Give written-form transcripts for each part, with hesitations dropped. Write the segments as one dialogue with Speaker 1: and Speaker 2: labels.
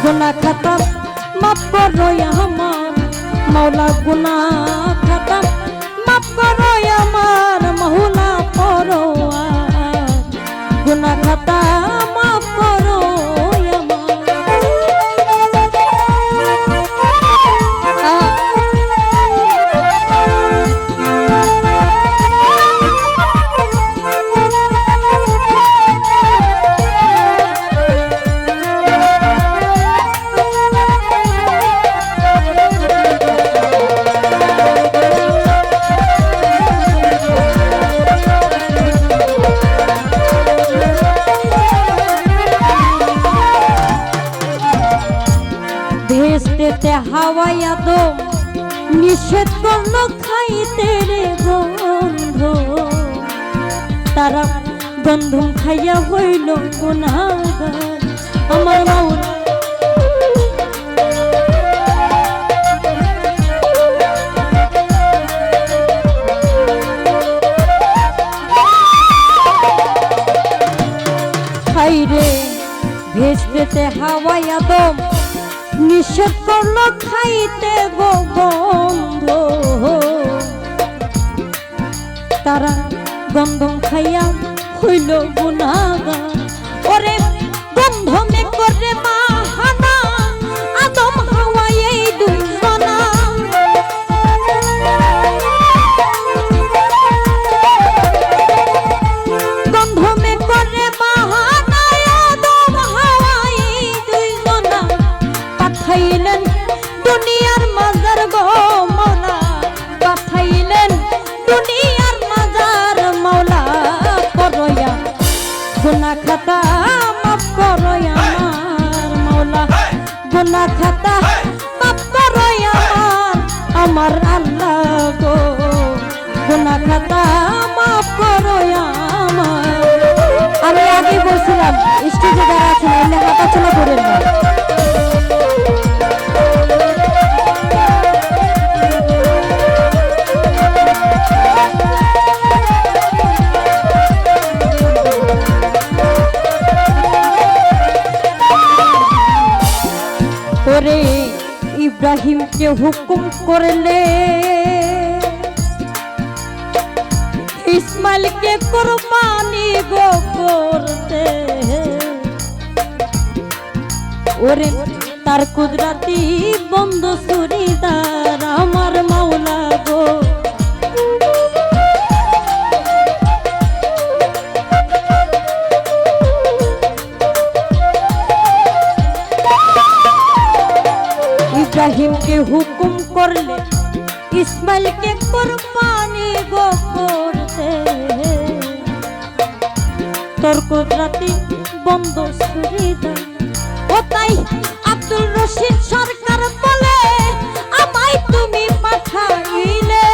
Speaker 1: গুনাহ খাতা মাফ করো আমার মাওলা, গুনাহ খাতা মাফ করো আমার মাওলা, পরোয়ার গুনাহ খাতা মাফ করো ভেস্তেতে হাওয়ায়া দো নিষেধ করলো খাইতে রে গন্ধ, তারা গন্ধ খাইয়া হইল গুনাহগার আমার মাওলা। হাইরে ভেস্তেতে হাওয়ায়া দো নিষেধ করলো খাইতে গো গন্ধ, তারা গন্ধ খাইয়া হইল গুনাহগার। ওরে গন্ধ মে করে বাহানা আদম হাওয়া এই দুইজনা, গন্ধ মে করে বাহানা আদম হাওয়া এই দুইজনা পাঠাইলেন দুনিয়ার মাজার গো মাওলা, পাঠাইলেন দুনিয়ার মাজার মাওলা, করয়া গুনাহ খাতা মাফ করয়া আমার মাওলা, গুনাহ খাতা মাফ করয়া আমার আল্লাহ গো, গুনাহ খাতা মাফ করয়া আমার। আমি আগে বলছিলাম স্টেজে যারা আছেন এলে হাঁটাচলা করেন না। ওরে ইব্রাহিমকে হুকুম করলে ইসমাইলকে কুরবানি গো করতে, ওরে তার কুদরতি বন্ধ সুরিদার আমার মাওলা গো, ইব্রাহিমকে হুকুম করলে ইসমাইলকে কুরবানি গো করতে, তোর কুদরতি বন্ধ সুরিদার। ও তাই আব্দুল রশিদ সরকার বলে আমায় তুমি পাঠাইলে,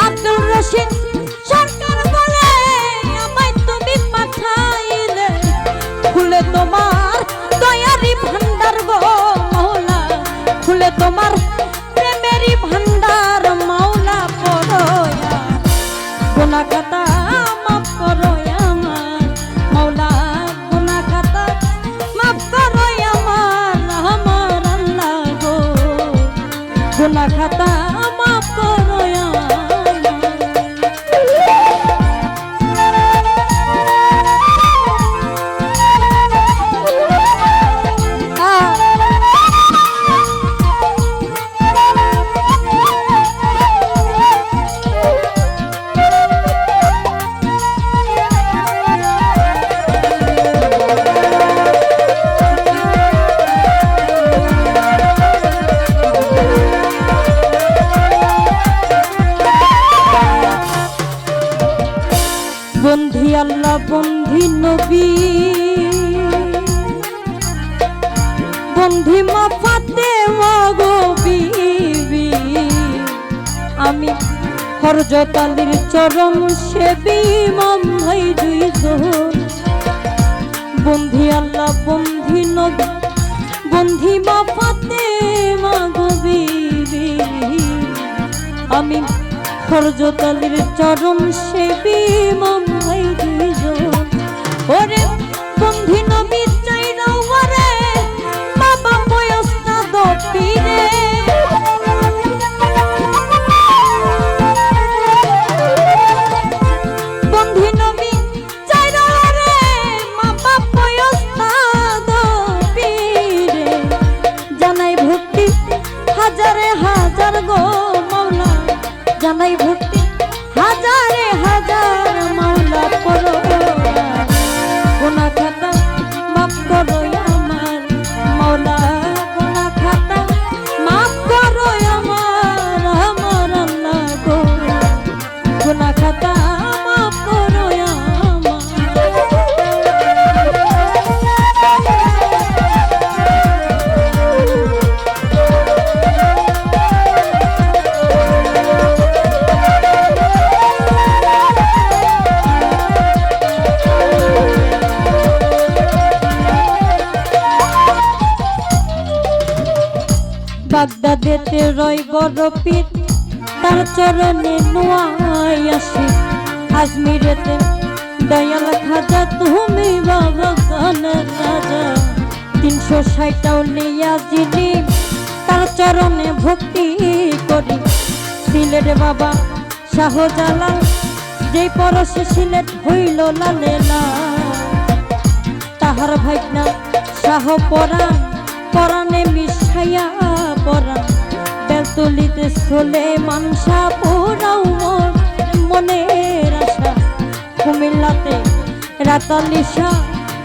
Speaker 1: আব্দুল রশিদ সরকার বলে আমায় তুমি পাঠাইলে, খুলে তোমার দয়ারি ভান্ডার গো মাওলা, খুলে তোমার প্রেমেরই ভান্ডার মাওলা, পরোয়া গুনাহ খাতা মাফ করো আমার মাওলা, গুনাহ খাতা মাফ করো আমার আল্লাহ গো, গুনাহ খাতা মাফ করো বন্ধি আল্লাহ বন্ধি নবী বন্ধি মা ফাতেমা গো বিবি, আমি হযরত আলীর চরম সেবী ইমাম ভাই দুইজন। বন্ধি আল্লাহ বন্ধি নবী বন্ধি মা ফাতেমা গো বিবি, আমি হযরত আলীর চরম সেবী ইমাম ভাই দুইজন। দেখতে রয় বড় পীর তার চরণে নোয়াই আসি আজমিরেতে দয়াল খাজা তুমি বাবা কানের রাজা 360টাও নিয়া যিনি তার চরণে ভক্তি করি সিলেট বাবা শাহজালাল যেই পরশে সিলেট হইল লালে লাল তাহার ভাইনা শাহ পরাণ পরাণে মিশাইয়া পরাণ বেলতলিতে চলে মানসা পোড়াও মনের আশা কুমিল্লাতে রাতালিশা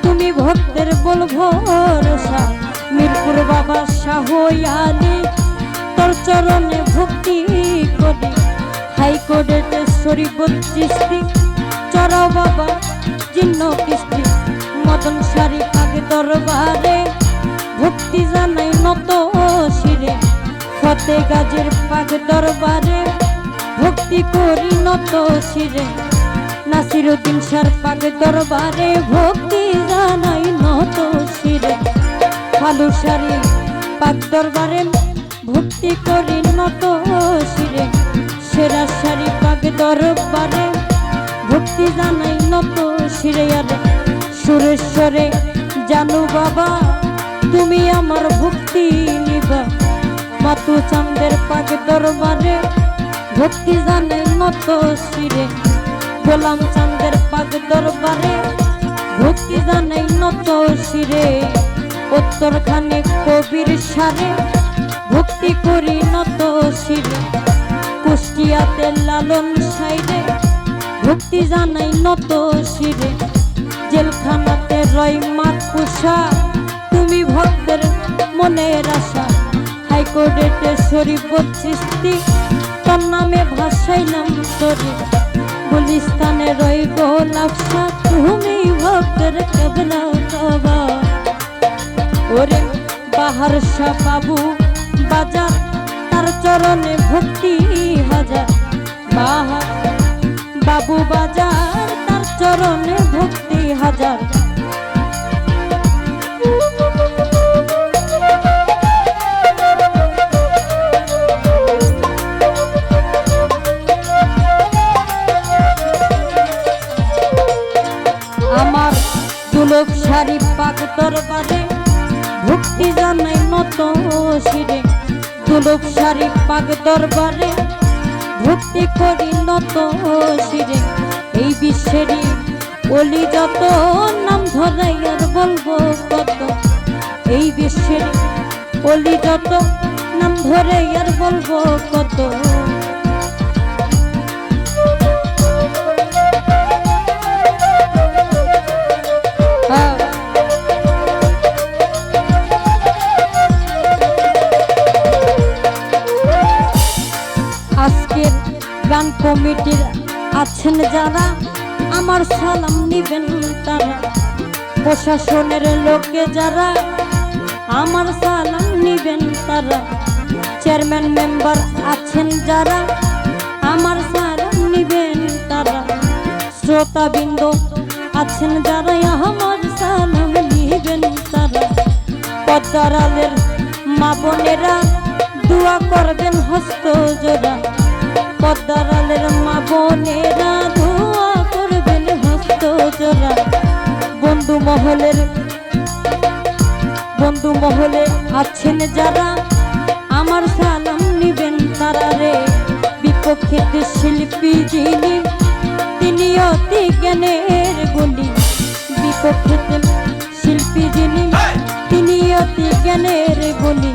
Speaker 1: তুমি ভক্তের বল ভরসা মিরপুর বাবা শাহ আলী তোর চরণে ভক্তি করি হাইকোর্টে শরীফুল চিশতি চড়াও বাবা জিন্ন কিস্তি মদন সারি পাগে দরবারে ভক্তি জানাই নত শিরে ফতে গাজীর পাগ দরবারে ভক্তি করি নত শিরে নাসিরউদ্দিন শাহর পাগ দরবারে ভক্তি জানাই নত শিরে ফালুসারি পাগ দরবারে ভক্তি করি নত শিরে সেরা সারি পাগ দরবারে ভক্তি জানাই নত শিরে আরে সুরেশ্বরে জানু বাবা তুমি আমার ভক্তি নিবা মাতু চাঁদের পাগ দরবারে ভক্তি জানাই নত শিরে গোলাম চাঁদের পাগ দরবারে ভক্তি জানাই নত শিরে উত্তরখানে কবির সারে ভক্তি করি নত শিরে কুষ্টিয়াতে লালন সাইরে ভক্তি জানাই নত শিরে জেলখানাতে রয় মাতকুষা তুমি ভক্তের মনের আশা হাইকোর্টে শরীফুল চিশতি তোর নামে ভাসাইলাম তরি গুলিস্তানে রয় গোলাপ শাহ তুমি ভক্তের কেবলা কাবা ওরে বাহার শাহ বাবু বাজার তার চরণে ভক্তি হাজার বাহার বাবু বাজার তার চরণে ভক্তি হাজার আমার দুলক শাড়ি পাক দরবারে ভক্তি জানাই নত শিরে দুলক শাড়ি পাক দরবারে ভক্তি করি নত শিরে এই বিশ্বেরই ওলি যত নাম ধরাই আর বলবো কত এই বিশ্বের ওলি যত নাম ধরে আর বলবো কত আজকের গান কমিটির আছেন যারা আমার সালাম নিবেন তারা প্রশাসনের লোকে যারা আমার সালাম নিবেন তারা চেয়ারম্যান মেম্বার আছেন যারা আমার সালাম নিবেন তারা শ্রোতাবৃন্দ আছেন যারা আমার সালাম নিবেন তারা পদ্মার আলের মা বোনেরা দোয়া করবেন হস্ত জোড়া পদ্মার আলের মা বোনেরা দোয়া করবেন হস্ত জোড়া বন্ধু মহলে আছেন যারা আমার সালাম নিবেন তারা রে বিপক্ষে শিল্পী যিনি তিনি অতি জ্ঞানের গুণী বিপক্ষে শিল্পী যিনি তিনি অতি জ্ঞানের গুণী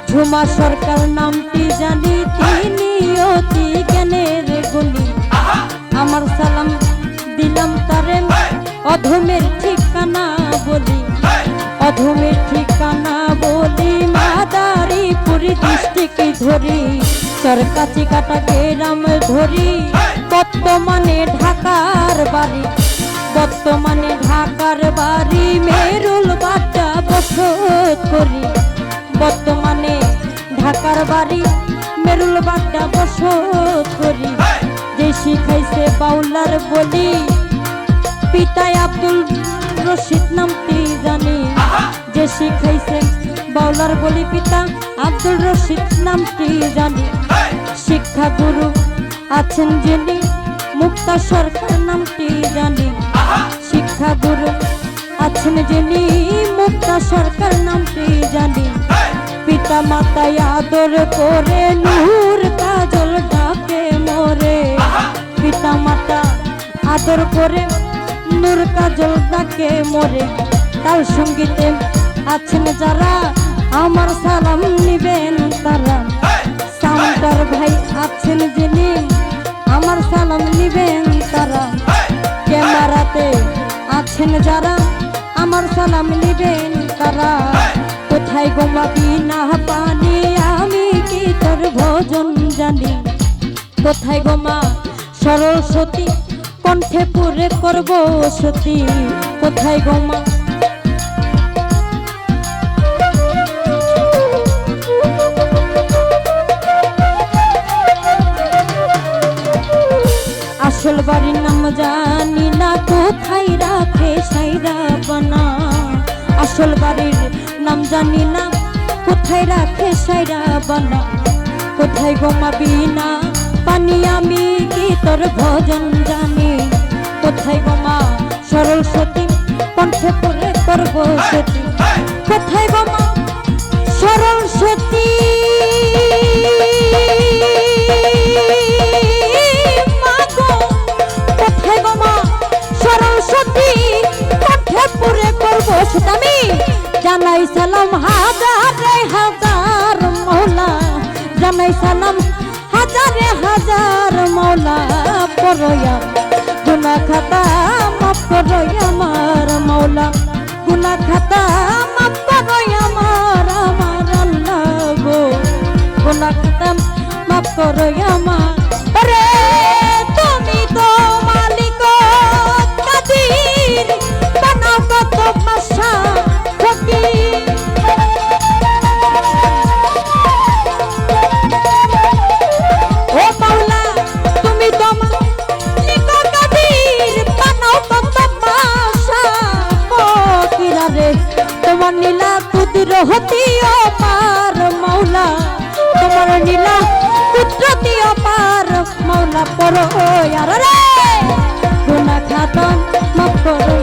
Speaker 1: ঝুমা সরকার নামটি জানি তিনি অতি জ্ঞানের গুণী আমার সালাম দিলাম তারে অধমের ঠিকানা বলি অধমের ঠিকানা বলি মাদারীপুর ডিস্ট্রিক্ট ধরি চরকাচি কাটা গ্রাম ধরি বর্তমানে ঢাকার বাড়ি মেরুল বাড্ডা বসত করি বর্তমানে ঢাকার বাড়ি মেরুল বাড্ডা বসত করি যে শিখাইছে বাউলার বলি পিতায় আব্দুল রশিদ নামটি জানি যে শিখাইছে বাউলার আল্লাহর বলি পিতা আব্দুল রশিদ নামটি জানি, শিক্ষা গুরু আছেন যিনি মুক্তা সরকার নামটি জানি, শিক্ষা গুরু আছেন যিনি মুক্তা সরকার নামটি জানি। পিতা মাতায় আদর করে নূর কাজল ডাকে মোরে, পিতা মাতা আদর করে নূর কাজল ডাকে মোরে। তার সঙ্গীতে আছেন যারা আমার সালাম নিবেন তারা, সাউন্ডার ভাই আছেন যিনি আমার সালাম নিবেন তারা, ক্যামেরাতে আছেন যারা আমার সালাম নিবেন তারা। কোথায় ঘুমাবি না পানি আমি কি তোর ভজন জানি, কোথায় গোমা সরস্বতী কণ্ঠে পুরে করব সতী, কোথায় গোমা আসল বাড়ির নাম জানি না কোথায় রাখে সাইরা বানা, আসল বাড়ির নাম জানি না কোথায় রাখে সাইরা বানা। কোথায় ঘুমাবি না পানি আমি কি তোর ভজন জানি, কোথায় গোমা সরস্বতী কণ্ঠে পরে করব সতী, কোথায় গোমা সরস্বতী আমি জানাই সালাম হাজারে হাজার মৌলা, জানাই সালাম হাজারে হাজার মৌলা। পরয়া গুনাহ খাতা মাফ করো আমার মৌলা, গুনাহ খাতা মাফ করো আমার আমার আল্লাহ গো, গুনাহ খাতা মাফ করো আমার। আরে তুমি তো মালিক কাদির বানাও কত ভাষা ফকির, ও মাওলা তুমি তো মালিক কাদির বানাও কত ভাষা ফকির। রে তোমার নীলা কুদরতি অপার মাওলা, তোমার নীলা কুদরতি অপার মাওলা। পড়ো রে গুনাহ খাতা মাফ করো।